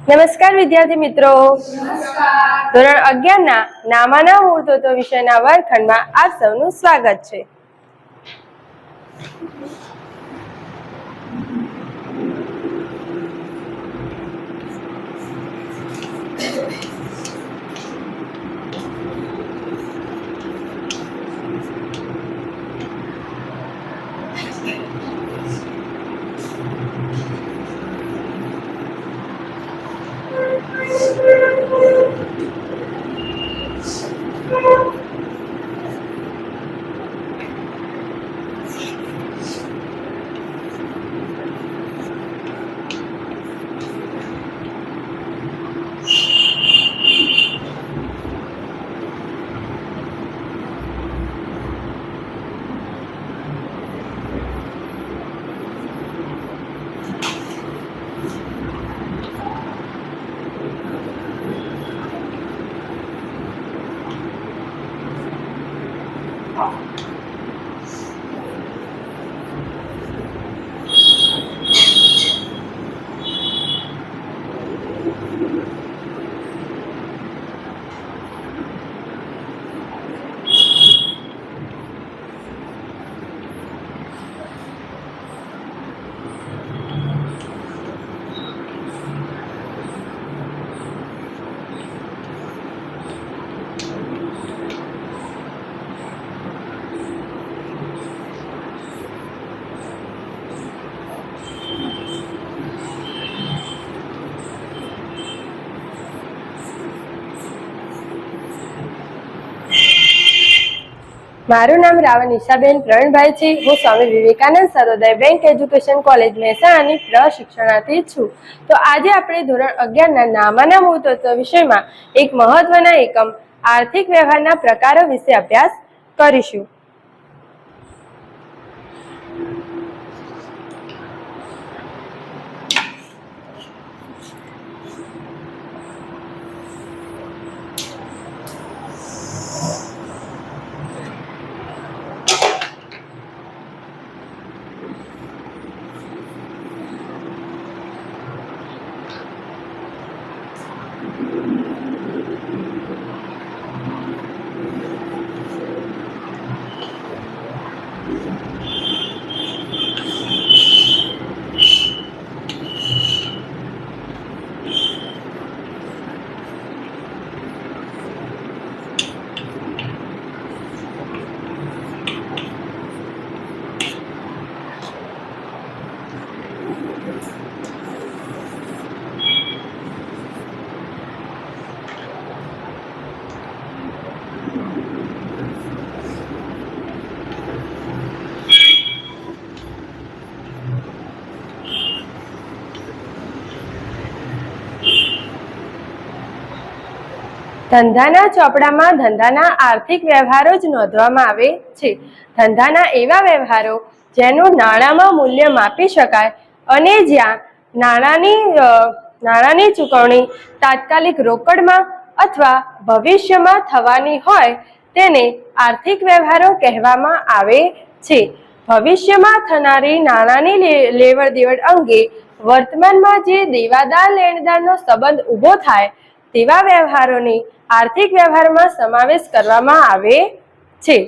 નમસ્કાર વિદ્યાર્થી મિત્રો, ધોરણ 11 ના નામાના મૂળતત્વો વિષયના વર્ગખંડમાં આપ સૌનું સ્વાગત છે. મારું નામ રાવણ ઈશાબેન પ્રવીણભાઈ છે. હું સ્વામી વિવેકાનંદ સર્વોદય બેંક એજ્યુકેશન કોલેજ મહેસાણાની પ્રશિક્ષણાર્થી છું. તો આજે આપણે ધોરણ 11 ના નામાના મૂળતત્વ વિષયમાં એક મહત્વના એકમ આર્થિક વ્યવહારના પ્રકારો વિશે અભ્યાસ કરીશું. ધંધાના ચોપડામાં ધંધાના આર્થિક વ્યવહારો જ નોંધવામાં આવે છે. ધંધાના એવા વ્યવહારો જેનું નાણાંમાં મૂલ્ય માપી શકાય અને જ્યાં નાણાંની ચૂકવણી તાત્કાલિક રોકડમાં અથવા ભવિષ્યમાં થવાની હોય તેને આર્થિક વ્યવહારો કહેવામાં આવે છે. ભવિષ્યમાં થનારી નાણાંની લેવડ દેવડ અંગે વર્તમાનમાં જે દેવાદાર લેણદારનો સંબંધ ઊભો થાય તેવા વ્યવહારોની આર્થિક વ્યવહારમાં સમાવેશ કરવામાં આવે છે.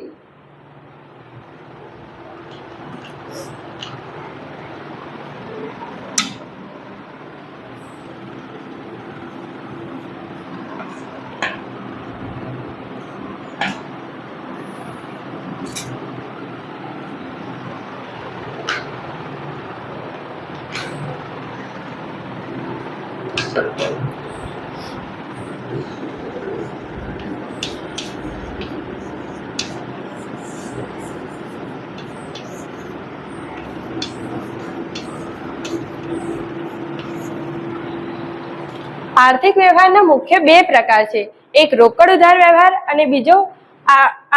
આર્થિક વ્યવહારના મુખ્ય બે પ્રકાર છે. એક રોકડ ઉધાર વ્યવહાર અને બીજો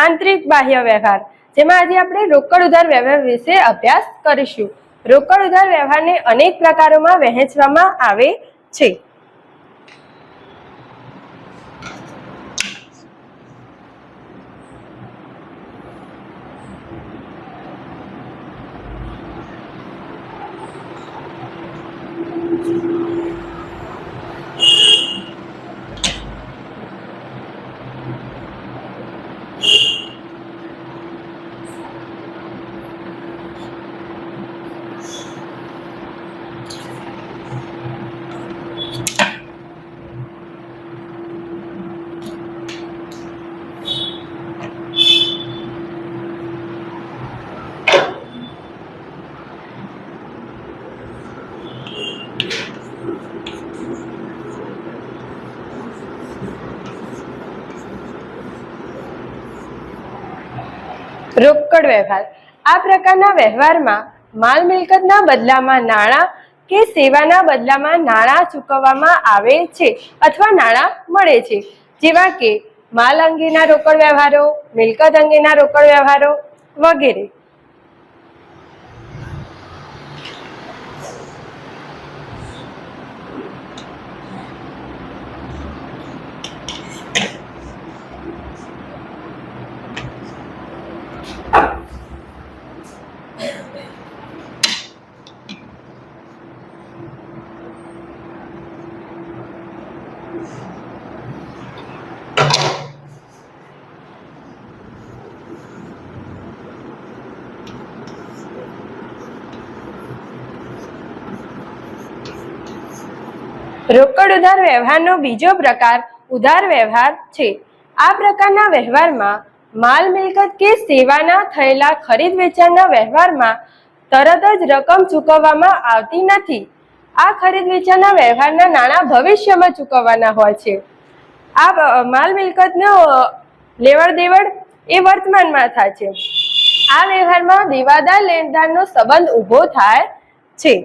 આંતરિક બાહ્ય વ્યવહાર. જેમાં આજે આપણે રોકડ ઉધાર વ્યવહાર વિશે અભ્યાસ કરીશું. રોકડ ઉધાર વ્યવહારને અનેક પ્રકારોમાં વહેંચવામાં આવે છે. રોકડ વ્યવહાર આ પ્રકારના વ્યવહારમાં માલ મિલકતના બદલામાં નાણાં કે સેવાના બદલામાં નાણાં ચૂકવવામાં આવે છે અથવા નાણાં મળે છે, જેવા કે માલ અંગેના રોકડ વ્યવહારો, મિલકત અંગેના રોકડ વ્યવહારો વગેરે. રોકડ ઉધાર વ્યવહારનો બીજો પ્રકાર ઉધાર વ્યવહાર છે. આ પ્રકારના વ્યવહારમાં માલ મિલકત કે સેવાના થયેલા ખરીદ વેચાણના વ્યવહારમાં તરત જ રકમ ચૂકવવામાં આવતી નથી. આ ખરીદ વેચાણના વ્યવહારના નાણાં ભવિષ્યમાં ચૂકવવાના હોય છે. આ માલ મિલકતનો લેવડ દેવડ એ વર્તમાનમાં થાય છે. આ વ્યવહારમાં દેવાદાર લેણદારનો સંબંધ ઊભો થાય છે.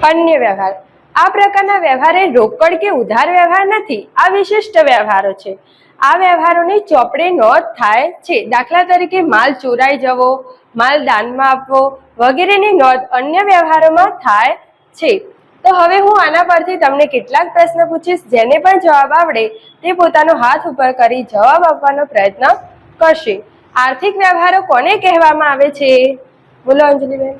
અન્ય વ્યવહાર આ પ્રકારના વ્યવહાર એ રોકડ કે ઉધાર વ્યવહાર નથી. આ વિશિષ્ટ વ્યવહારો છે. આ વ્યવહારોની ચોપડે નોંધ થાય છે. દાખલા તરીકે માલ ચોરાઈ જવો, માલ દાનમાં આપવો વગેરેની નોંધ અન્ય વ્યવહારોમાં થાય છે. તો હવે હું આના પરથી તમને કેટલાક પ્રશ્ન પૂછીશ. જેને પણ જવાબ આવડે તે પોતાનો હાથ ઉપર કરી જવાબ આપવાનો પ્રયત્ન કરશે. આર્થિક વ્યવહારો કોને કહેવામાં આવે છે? બોલો અંજલિબેન.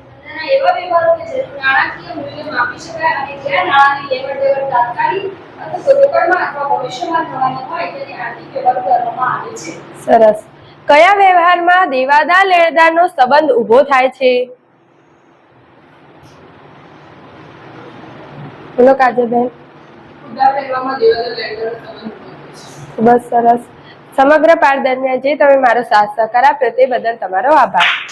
એવા વ્યવહારો કે જે નાણાકીય મૂલ્ય માપી શકાય અને જ્યાં નાણાંની લેવડ-દેવડ તાત્કાલિક અથવા રોકડમાં અથવા ભવિષ્યમાં થવાની હોય તેને આર્થિક વ્યવહારો કરવામાં આવે છે. સરસ. કયા વ્યવહારમાં દેવાદાર લેણદારનો સંબંધ ઊભો થાય છે? બોલો કાજલબેન. ઉધાર વ્યવહારમાં દેવાદાર લેણદારનો સંબંધ ઊભો થાય છે. ખૂબ જ સરસ. સમગ્ર પાઠ દરમિયાન જે તમે મારો સાથ સહકાર આપ્યો તે બદલ તમારો આભાર.